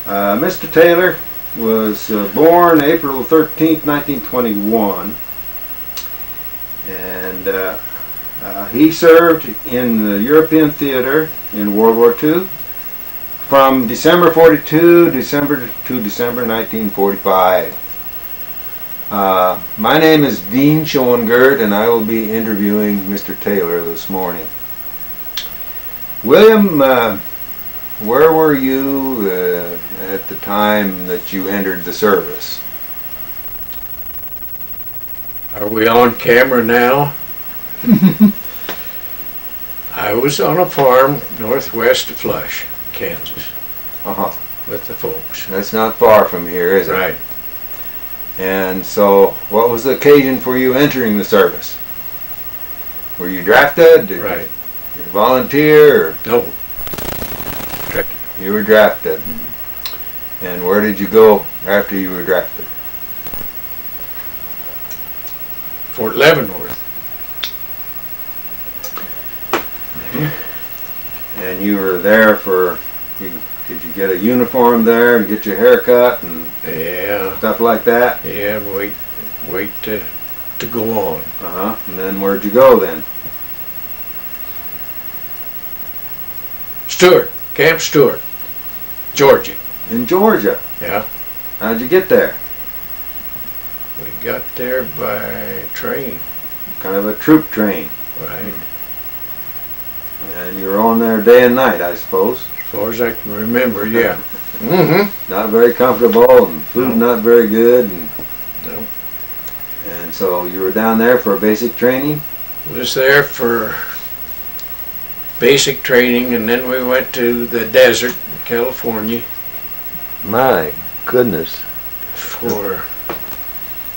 Mr. Taylor was born April 13th, 1921, and he served in the European theater in World War II from December 42 to December 1945. My name is Dean Schoengert, and I will be interviewing Mr. Taylor this morning. William, where were you at the time that you entered the service? Are we on camera now? I was on a farm northwest of Flush, Kansas, with the folks. That's not far from here, is it? Right. And so, what was the occasion for you entering the service? Were you drafted? Right. You volunteer? Or No. Drafted. you were drafted. And where did you go after you were drafted? Fort Leavenworth. And you were there for, did you get a uniform there and get your hair cut and Yeah. stuff like that? Yeah, and wait to go on. And then where'd you go then? Stewart, Camp Stewart, Georgia. In Georgia. Yeah. How'd you get there? We got there by train. Kind of a troop train. Right. And you were on there day and night, I suppose. As far as I can remember, yeah. Mm-hmm. Not very comfortable, and food not very good, No. and so you were down there for basic training. Was there for basic training, and then we went to the desert in California My goodness. for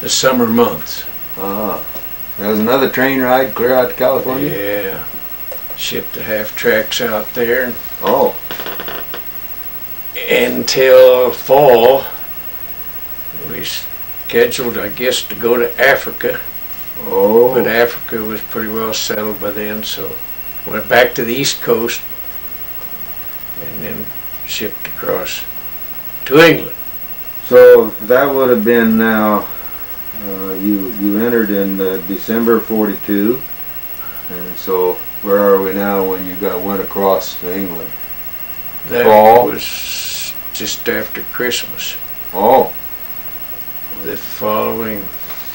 the summer months. There was another train ride clear out to California. Yeah. Shipped the half tracks out there Oh, until fall. We scheduled, I guess, to go to Africa, but Africa was pretty well settled by then, so went back to the East Coast and then shipped across to England. So that would have been now. You entered in December '42, and so where are we now when you went across to England? That Fall? was just after Christmas. Oh, The following,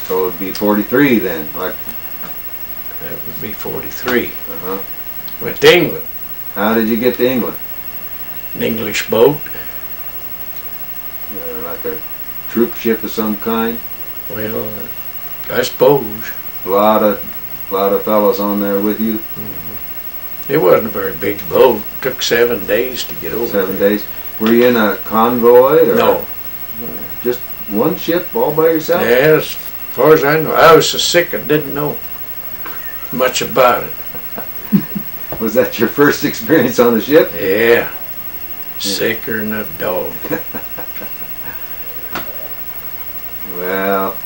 so it'd be '43 then. Like, that would be 43. uh-huh. Went to England. How did you get to England? An English boat. Like a troop ship of some kind. Well, I suppose. A lot of fellas on there with you. It wasn't a very big boat. Took 7 days to get over 7 there. days. Were you in a convoy or No. just one ship all by yourself? Yeah, as far as I know. I was so sick I didn't know much about it. Was that your first experience on the ship? Yeah. Sicker than a dog. Well,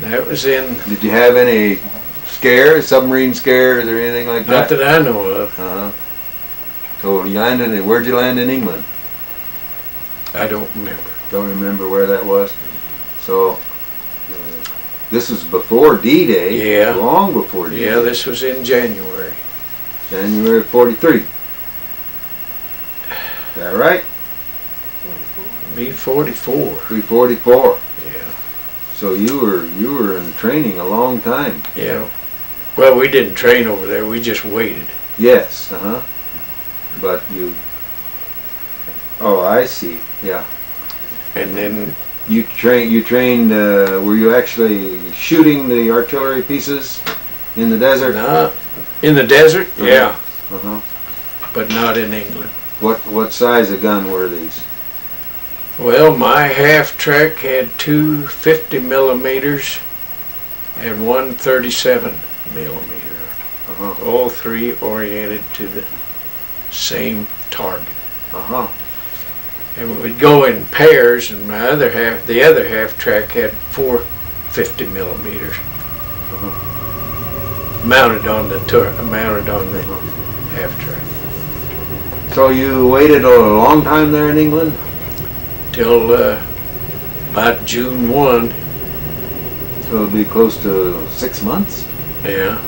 That was in, did you have any scares, submarine scares or anything like not that? that I know of. So you landed, where'd you land in England? I don't remember. Don't remember where that was. So this was before D-Day. Yeah. Long before D-Day. Yeah, this was in January. January '43. Is that right? B-44. 344. Yeah. So you were in training a long time. Yeah. Well, we didn't train over there. We just waited. Yes. But you. Oh, I see. Yeah. And then You trained. Were you actually shooting the artillery pieces in the desert? in the desert, yeah, but not in England. What size of gun were these? Well, my half track had two 50 millimeters and one 37 millimeter. All three oriented to the same target. And we'd go in pairs, and the other half track had four 50 millimeters mounted on the half track. So you waited a long time there in England? till about June 1. So it'll be close to 6 months? Yeah.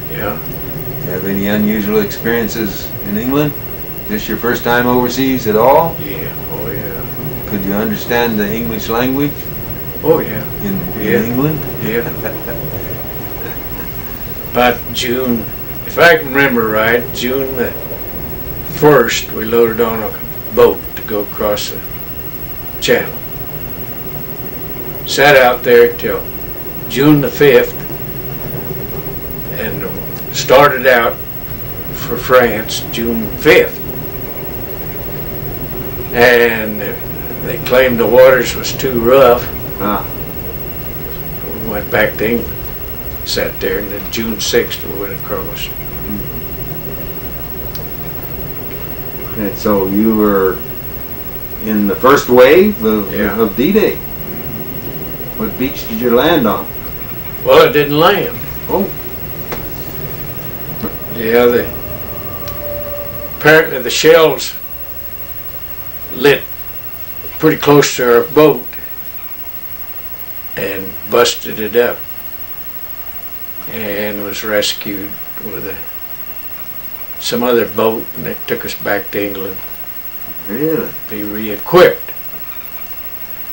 Yeah. Have any unusual experiences in England? This your first time overseas at all? Yeah. Oh yeah. Could you understand the English language Oh yeah. in England? Yeah. About June, if I can remember right, June the 1st, we loaded on a boat to go across the channel. Sat out there till June the 5th and started out for France June 5th. And they claimed the waters was too rough. We went back to England, sat there, and then June 6th we went across. And so you were in the first wave of D-Day. What beach did you land on? Well, it didn't land. Oh. Yeah, apparently the shells lit pretty close to our boat and busted it up, and was rescued with some other boat, and it took us back to England. Really? Be re-equipped.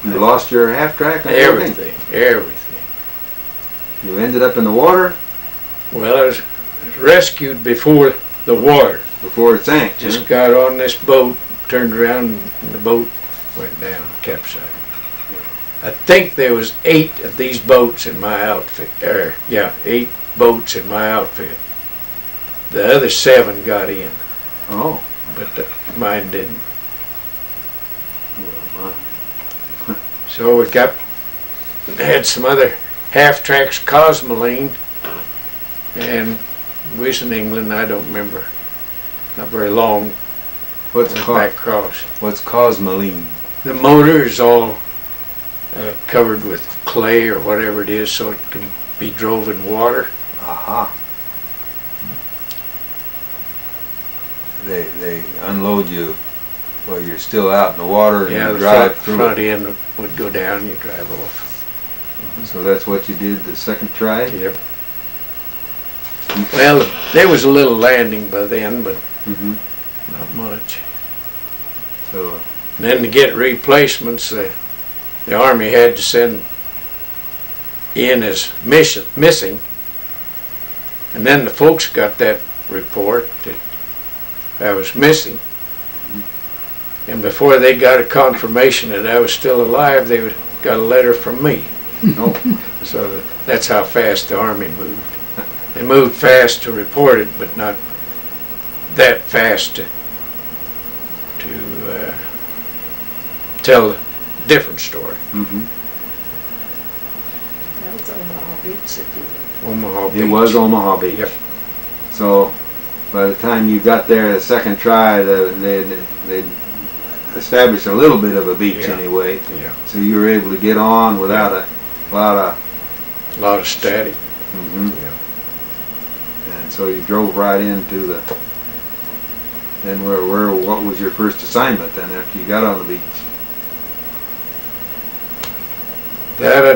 You lost your half-track and everything? Everything. You ended up in the water? Well, I was rescued before the water. Before it sank? Just got on this boat, turned around, and the boat went down, capsized. I think there was 8 of these boats in my outfit. 8 boats in my outfit. The other 7 got in. Oh. But mine didn't. So we had some other half-tracks Cosmoline, and we was in England, I don't remember, not very long. What's back across? What's Cosmoline? The motor is all covered with clay or whatever it is, so it can be drove in water. Aha. They unload you while you're still out in the water and you drive through. The front end would go down, you drive off. So that's what you did the second try? Yep. Well, there was a little landing by then, but not much. So, and then to get replacements, the Army had to send in as missing, and then the folks got that report that I was missing. And before they got a confirmation that I was still alive, they got a letter from me. So that's how fast the Army moved. They moved fast to report it, but not that fast to tell a different story. That was Omaha Beach that did it. Omaha Beach. It was Omaha Beach. Yep. So by the time you got there the second try, they established a little bit of a beach anyway. Yeah. So you were able to get on without a lot of static. Yeah. And so you drove right into the. Then what was your first assignment then after you got on the beach? That I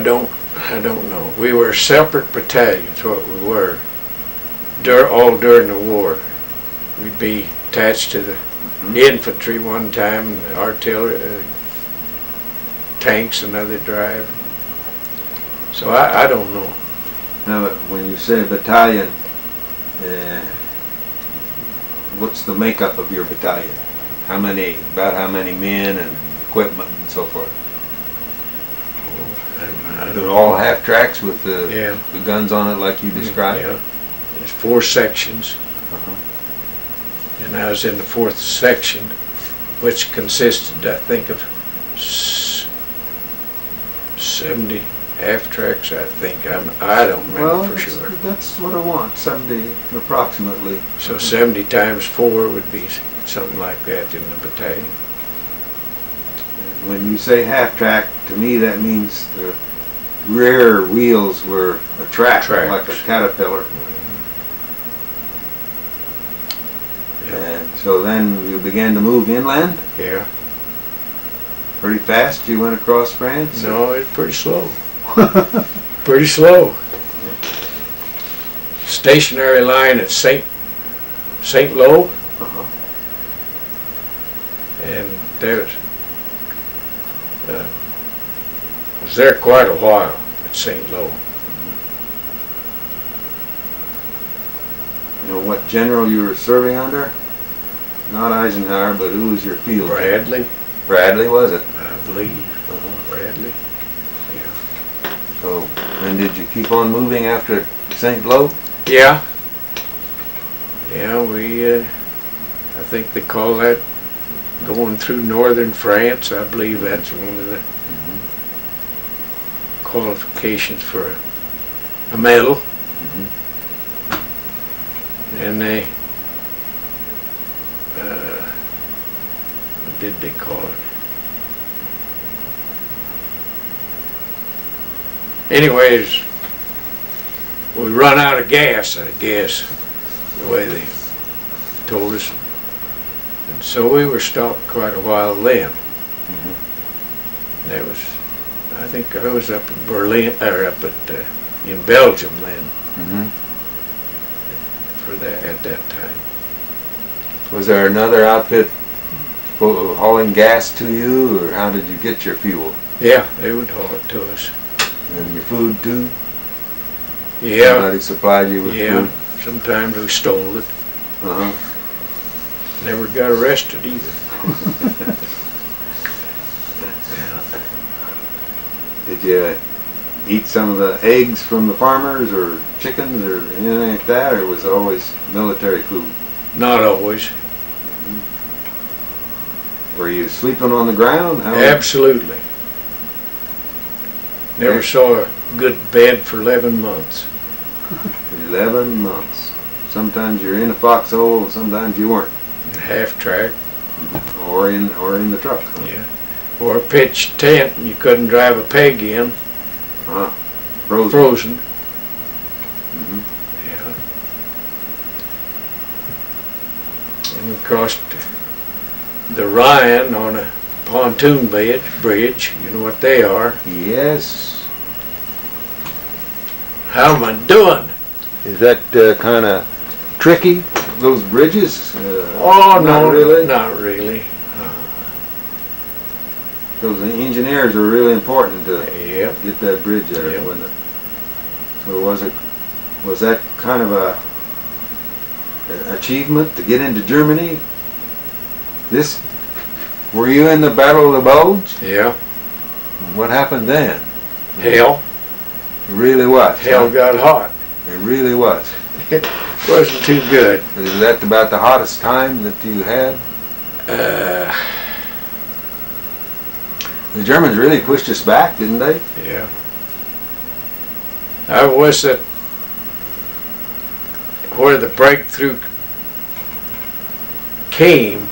don't know. We were separate battalions, what we were. All during the war. We'd be attached to the infantry one time, and the artillery, tanks another drive. So I don't know. Now, when you say battalion, what's the makeup of your battalion? About how many men and equipment and so forth? They're all half tracks with the guns on it like you described? Yeah. There's 4 sections. And I was in the 4th section, which consisted, I think, of 70 half tracks, I think. I don't remember for sure. That's what I want, 70 approximately. So 70 times 4 would be something like that in the battalion. When you say half track, to me that means the rear wheels were a track, like a caterpillar. And so then you began to move inland? Yeah. Pretty fast you went across France? No, it's pretty slow. Pretty slow. Stationary line at St. Lo, Uh-huh. and there's was there quite a while at St. Lo. You know what general you were serving under? Not Eisenhower, but who was your field? Bradley, Bradley, was it? I believe. Bradley. Yeah. So, and did you keep on moving after St. Lo? Yeah. Yeah, we, I think they call that going through northern France. I believe that's one of the qualifications for a medal. And they, what did they call it? Anyways, we run out of gas, I guess, the way they told us. And so we were stopped quite a while then. That was, I think I was up in Berlin, or up at, in Belgium then, for that, at that time. Was there another outfit hauling gas to you, or how did you get your fuel? Yeah, they would haul it to us. And your food too? Yeah. Somebody supplied you with Yeah, food? sometimes we stole it. Uh-huh. Never got arrested either. Did you eat some of the eggs from the farmers, or chickens, or anything like that, or was it always military food? Not always. Were you sleeping on the ground? How Absolutely. Never saw a good bed for 11 months. 11 months. Sometimes you're in a foxhole, and sometimes you weren't. Half track. Or in the truck. Huh? Yeah. Or a pitched tent and you couldn't drive a peg in. Frozen. Frozen. Yeah. And we crossed the Rhine on a pontoon bridge. You know what they are. Yes. How am I doing? Is that kind of tricky, those bridges? Oh, not no, really. not really. Those engineers are really important to Yep. get that bridge there, Yep. wasn't it? So was that kind of an achievement to get into Germany? Were you in the Battle of the Bulge? Yeah. What happened then? Hell. It really was. Hell got hot. It really was. It wasn't too good. Is that about the hottest time that you had? The Germans really pushed us back, didn't they? Yeah. I was at where the breakthrough came,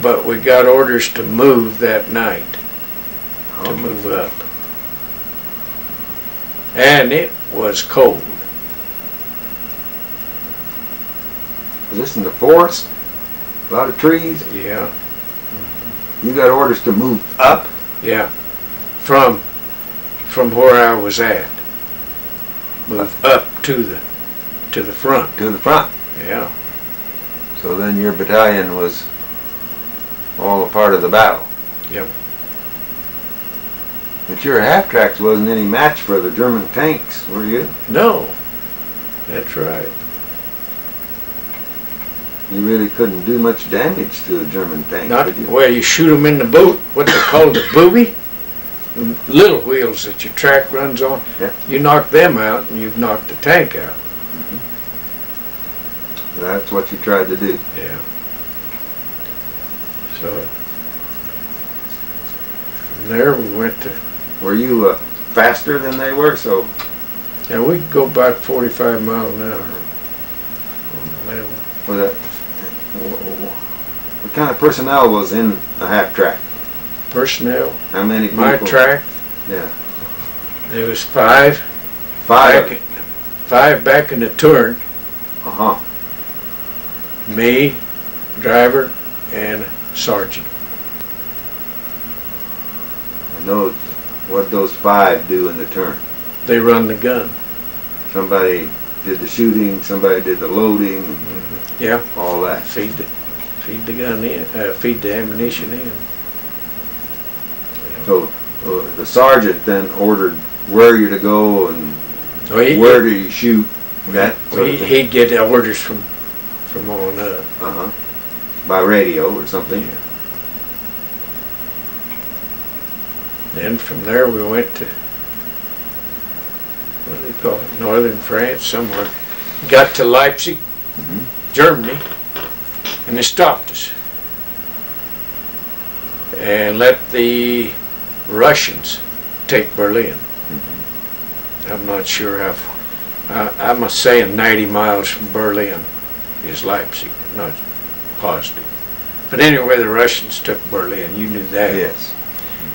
but we got orders to move that night, to move up. And it was cold. Was this in the forest? A lot of trees? Yeah, You got orders to move up? yeah. From where I was at. Move up to the front. To the front. Yeah. So then your battalion was all a part of the battle. Yep. But your half-tracks wasn't any match for the German tanks, were you? No. That's right. You really couldn't do much damage to a German tank, Not could you? where you shoot them in the boot, what they call the boogie. The little wheels that your track runs on. Yeah. You knock them out and you've knocked the tank out. That's what you tried to do. Yeah. So from there we went to, Were you faster than they were? So and we could go about 45 miles an hour on the level. was that, what kind of personnel was in a half-track? Personnel, How many people? my track, Yeah. there was five. Five. Five back in the turn. Uh-huh. Me, driver, and sergeant. I know what those 5 do in the turn. They run the gun. Somebody did the shooting, somebody did the loading, Yeah. all that. Feed the gun in, feed the ammunition in. So the sergeant then ordered where you're to go and where do you shoot, that sort of thing. He'd get the orders from on up. Uh-huh. By radio or something. Yeah. Then from there we went to, what do they call it, northern France, somewhere. Got to Leipzig, Germany, and they stopped us. And let the Russians take Berlin. I'm not sure how, I'm saying 90 miles from Berlin is Leipzig, I'm not positive. But anyway, the Russians took Berlin, you knew that. Yes.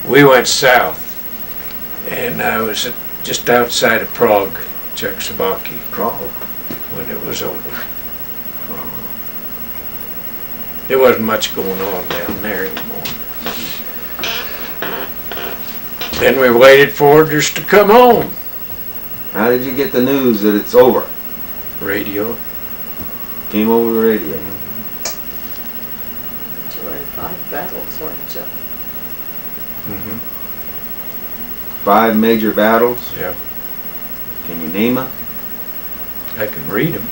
We went south, and I was just outside of Prague, Czechoslovakia. Prague. When it was over. There wasn't much going on down there anymore. Then we waited for orders to come home. How did you get the news that it's over? Radio. Came over the radio. You were in 5 battles, weren't you? 5 major battles. Yeah. Can you name them? I can read them.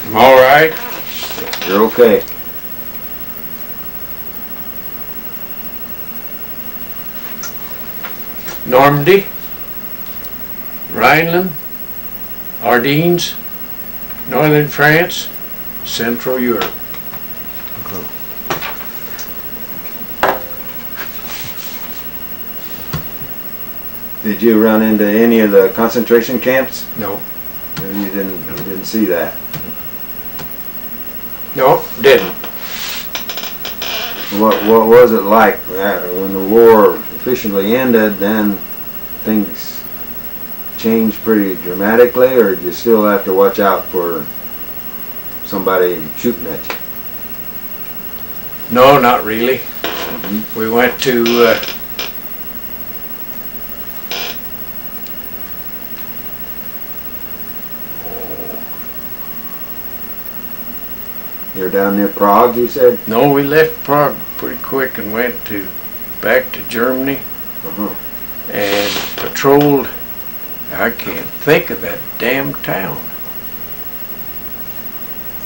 I'm all right. You're okay. Normandy, Rhineland, Ardennes, northern France, Central Europe. Did you run into any of the concentration camps? No. You didn't see that. No, didn't. What was it like when the war officially ended? Then things changed pretty dramatically, or did you still have to watch out for somebody shooting at you? No, not really. We went to You're down near Prague, you said? no, we left Prague pretty quick and went back to Germany and patrolled. I can't think of that damn town.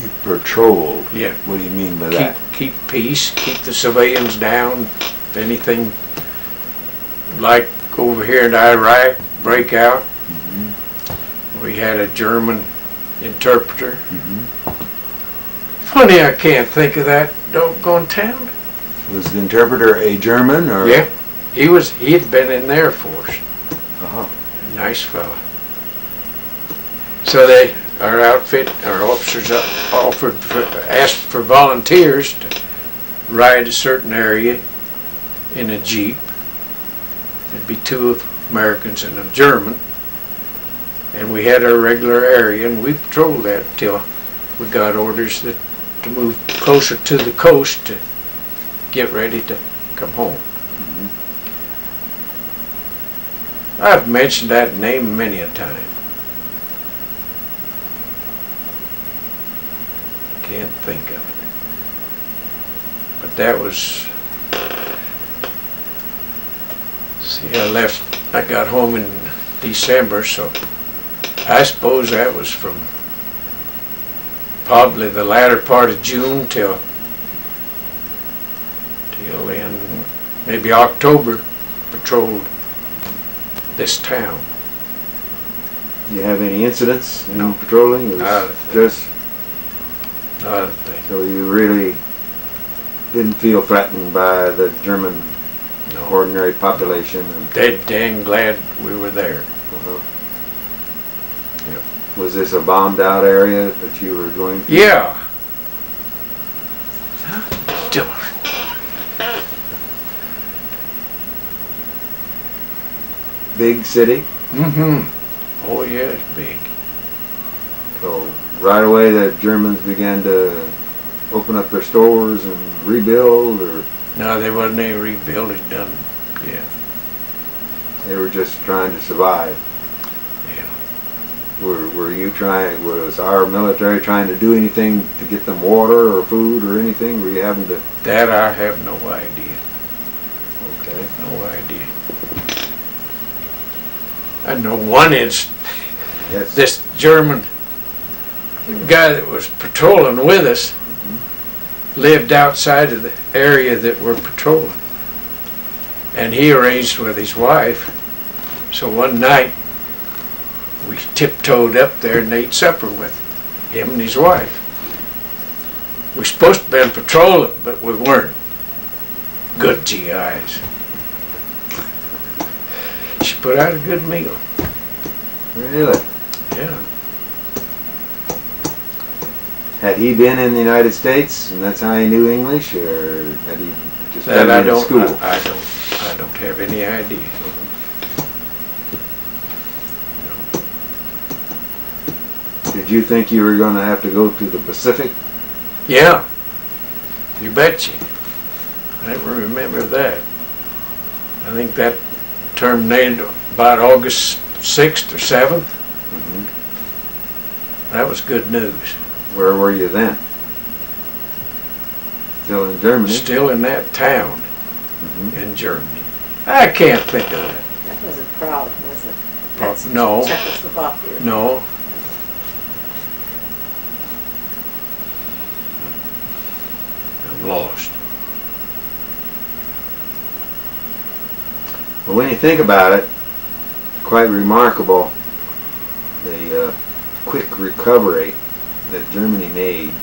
You patrolled? Yeah. What do you mean by that? Keep peace, keep the civilians down. If anything like over here in Iraq break out, we had a German interpreter. Funny, I can't think of that doggone town. Was the interpreter a German, or? Yeah, he'd been in the Air Force. Nice fella. So our officers asked for volunteers to ride a certain area in a Jeep. There'd be 2 Americans and a German. And we had our regular area, and we patrolled that till we got orders to move closer to the coast to get ready to come home. I've mentioned that name many a time. Can't think of it. But that was, see, I got home in December, so I suppose that was from probably the latter part of June till in maybe October, patrolled this town. You have any incidents in No. patrolling? It was just Not a thing. so you really didn't feel threatened by the German No. ordinary population. And, Dead dang glad we were there. Yep. Was this a bombed out area that you were going through? Yeah. Darn. Big city? Oh yeah, it's big. So right away the Germans began to open up their stores and rebuild, or No, there wasn't any rebuilding done. Yeah, they were just trying to survive? yeah. Were you trying, was our military trying to do anything to get them water or food or anything? Were you having to? That I have no idea. Okay. No idea. I know one is Yes. this German guy that was patrolling with us lived outside of the area that we're patrolling. And he arranged with his wife. So one night we tiptoed up there and ate supper with him and his wife. We're supposed to have been patrolling, but we weren't. Good GIs. She put out a good meal. Really? Yeah. Had he been in the United States and that's how he knew English, or had he just That been I in don't. school? I don't have any idea. Did you think you were going to have to go to the Pacific? Yeah. You betcha. I remember that. I think that terminated about August 6th or 7th. That was good news. Where were you then? Still in Germany? Still in that town Mhm. in Germany. I can't think of it. That wasn't Prague, was it? Prague, That's no. Czechoslovakia. No. I'm lost. Well, when you think about it, quite remarkable the quick recovery that Germany made.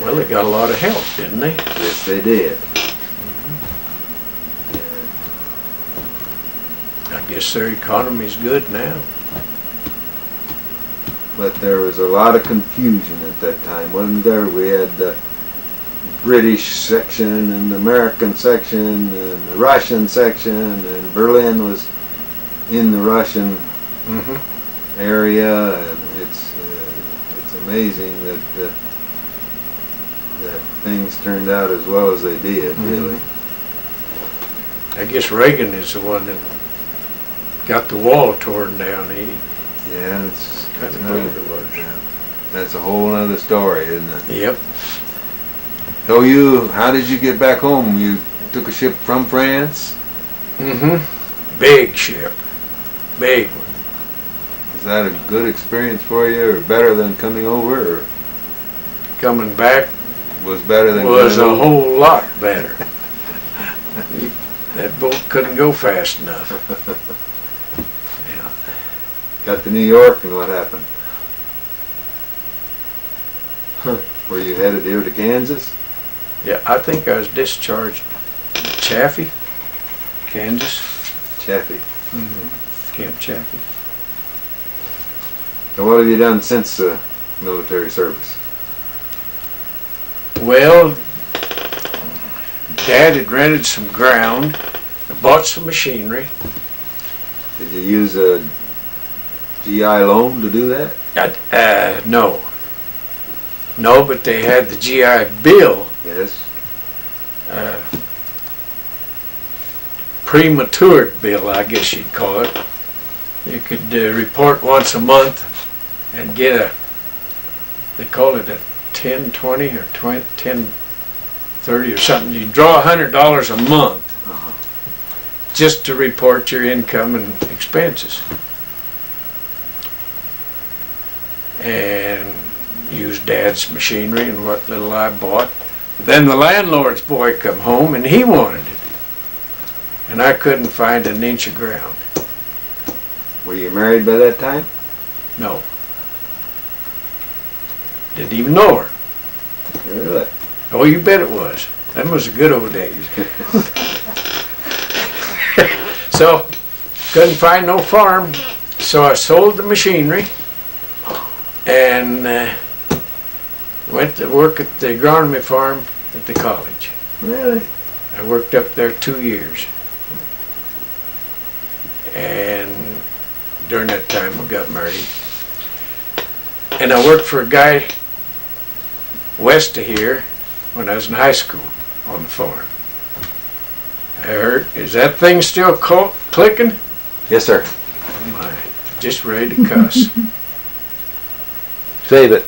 Well, they got a lot of help, didn't they? Yes, they did. I guess their economy's good now. But there was a lot of confusion at that time, wasn't there? We had the British section and the American section and the Russian section, and Berlin was in the Russian area, and it's amazing that that things turned out as well as they did, really. I guess Reagan is the one that got the wall torn down. He Yeah, it's kind of believe it was. yeah. That's a whole other story, isn't it? Yep. So how did you get back home? You took a ship from France? Big ship. Big one. Was that a good experience for you, or better than coming over, or Coming back was better than was a coming over? whole lot better. That boat couldn't go fast enough. Yeah. Got to New York, and what happened? Were you headed here to Kansas? Yeah, I think I was discharged Chaffee, Kansas. Chaffee. Camp Chaffee. And what have you done since military service? Well, Dad had rented some ground, bought some machinery. Did you use a GI loan to do that? No. No, but they had the GI Bill, Yes. prematured bill, I guess you'd call it. You could report once a month and get they call it a 1020 or 1030 or something. You draw $100 a month just to report your income and expenses. And use Dad's machinery and what little I bought. Then the landlord's boy come home and he wanted it. And I couldn't find an inch of ground. Were you married by that time? No. Didn't even know her. Really? Oh, you bet it was. Them was the good old days. So, couldn't find no farm. So I sold the machinery and went to work at the agronomy farm at the college. Really? I worked up there 2 years. And during that time we got married. And I worked for a guy west of here when I was in high school on the farm. I heard, is that thing still clicking? Yes, sir. Oh my, just ready to cuss. Save it.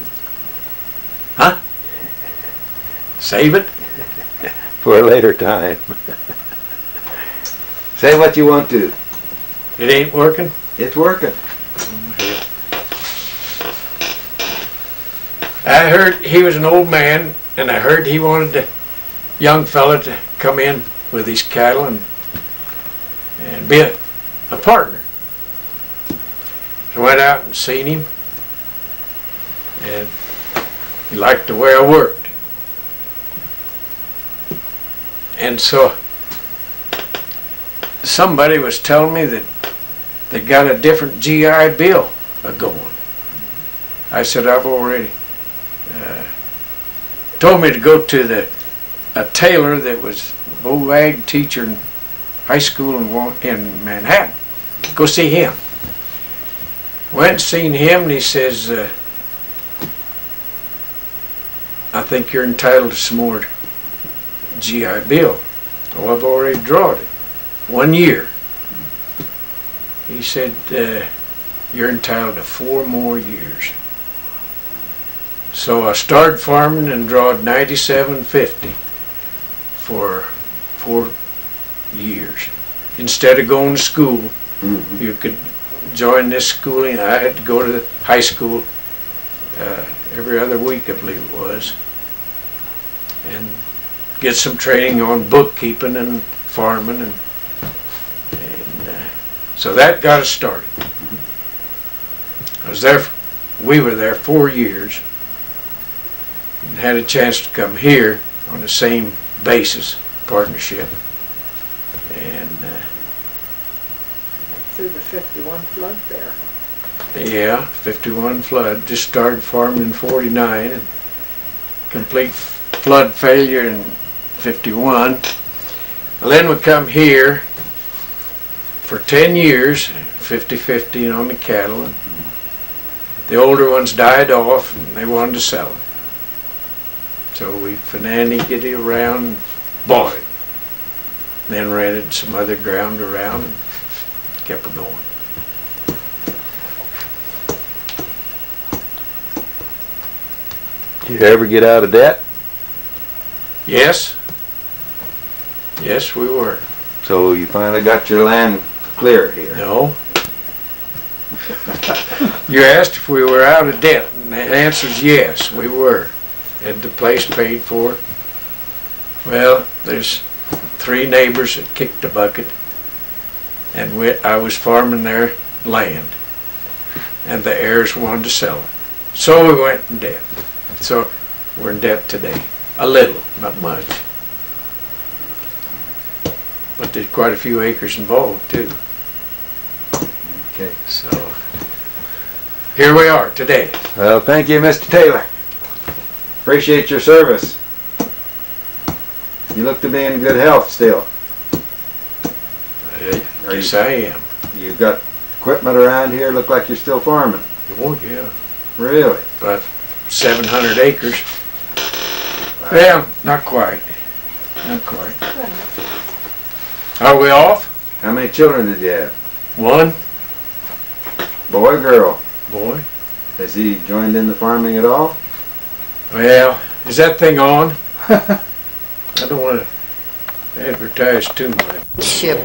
Huh? Save it? For a later time. Say what you want to. It ain't working? It's working. I heard he was an old man, and I heard he wanted a young fella to come in with his cattle and be a partner. So I went out and seen him, and he liked the way I worked. And so somebody was telling me that they got a different GI Bill going. I said, I've already told me to go to a tailor that was ag teacher in high school in Manhattan. Go see him. Went and seen him, and he says, I think you're entitled to some more GI Bill. Oh, I've already drawed it. 1 year. He said, you're entitled to 4 more years. So I started farming and drawed $97.50 for 4 years. Instead of going to school, you could join this schooling. I had to go to the high school every other week, I believe it was, and get some training on bookkeeping and farming, and so that got us started. I was there. We were there 4 years, and had a chance to come here on the same basis, partnership, and Through the 51 flood there. yeah, 51 flood. Just started farming in 49, and complete flood failure in 51. And then we come here for 10 years, 50-50 on the cattle, and the older ones died off and they wanted to sell it. So we financed it around and bought it. Then rented some other ground around and kept it going. Did you ever get out of debt? Yes. Yes, we were. So you finally got your land clear here? No. You asked if we were out of debt, and the answer is yes, we were. Had the place paid for. Well, there's 3 neighbors that kicked the bucket, and I was farming their land, and the heirs wanted to sell it. So we went in debt. So we're in debt today. A little, not much. But there's quite a few acres involved too. Okay. So here we are today. Well, thank you, Mr. Taylor. Appreciate your service. You look to be in good health still. Yes, I am. You got equipment around here, look like you're still farming. Oh, yeah. Really? About 700 acres. Well, not quite. Not quite. Are we off? How many children did you have? 1. Boy or girl? Boy. Has he joined in the farming at all? Well, is that thing on? I don't want to advertise too much. Ship.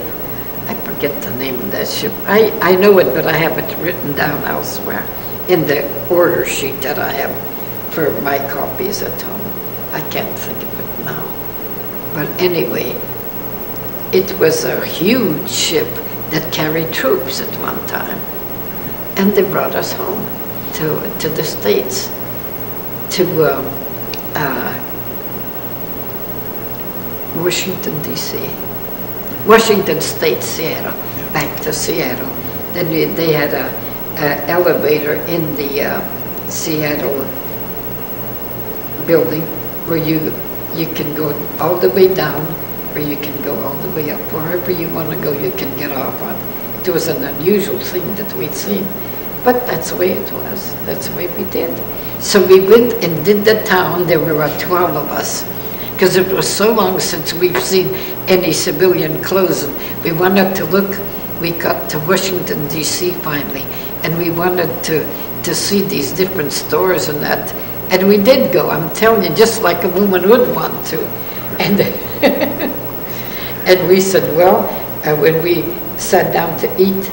I forget the name of that ship. I know it, but I have it written down elsewhere in the order sheet that I have for my copies at home. I can't think of it now. But anyway, it was a huge ship that carried troops at one time. And they brought us home to the States, to Washington, D.C. Washington State, Seattle, back to Seattle. Then they had a elevator in the Seattle building where you can go all the way down, or you can go all the way up. Wherever you want to go, you can get off on. It was an unusual thing that we'd seen. But that's the way it was. That's the way we did. So we went and did the town. There were about 12 of us. Because it was so long since we've seen any civilian clothes. We wanted to look. We got to Washington, D.C. finally. And we wanted to see these different stores and that. And we did go, I'm telling you, just like a woman would want to. And, and we said, well, when we sat down to eat,